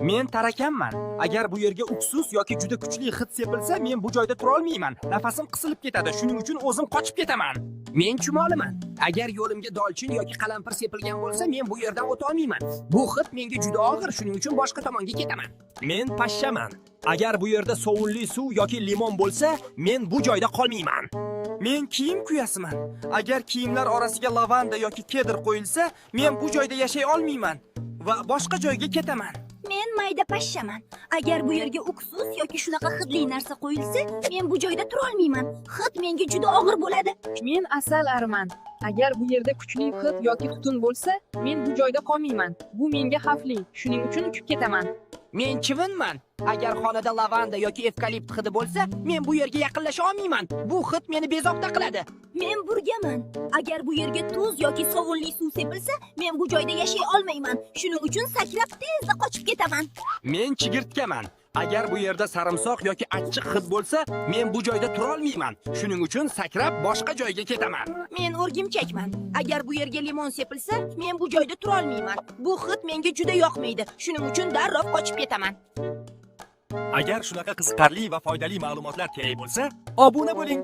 Men tarakanman. Agar bu yerga uksus yoki juda kuchli hid sepilsa, men bu joyda tura olmayman. Nafasim qisilib ketadi. Shuning uchun o'zim qochib ketaman. Men chumoliman. Agar yo'limga dolchin yoki qalampir sepilgan bo'lsa, men bu yerdan o'ta olmayman. Bu hid menga juda og'ir, shuning uchun boshqa tomonga ketaman. Men pashshaman. Agar bu yerda sovunli suv yoki limon bo'lsa, men bu joyda qolmayman. Men kiyim kuyasiman. Agar kiyimlar orasiga lavanda yoki kedr qo'yilsa, men bu joyda yashay olmayman va boshqa joyga ketaman. Men mayda pashshaman. Agar bu yerga uksus yoki shunaqa hidli narsa qo'yilsa, men bu joyda tura olmayman. Hid menga juda og'ir bo'ladi. Men asal ariman. Agar bu yerda kuchli hid yoki tutun bo'lsa, men bu joyda qolmayman. Bu menga xavfli, shuning uchun uchib ketaman. Men chivinman. Agar xonada lavanda yoki evkalipt hidi bo'lsa, men bu yerga yaqinlasha olmayman. Bu hid meni bezovta qiladi. Men burgaman. Agar bu yerga tuz yoki sovunli suv sepilsa, men bu joyda yashay olmayman. Shuning uchun sakrab tezda qochib ketaman. Men chigirtkaman. Agar bu yerda sarimsoq yoki achchiq hid bo'lsa, men bu joyda tura olmayman. Shuning uchun sakrab boshqa joyga ketaman. Men o'rgimchakman. Agar bu yerga limon sepilsa, men bu joyda tura olmayman. Bu hid menga juda yoqmaydi. Shuning uchun darrov qochib ketaman. Agar shunaqa qiziqarli va foydali ma'lumotlar kerak bo'lsa, obuna bo'ling.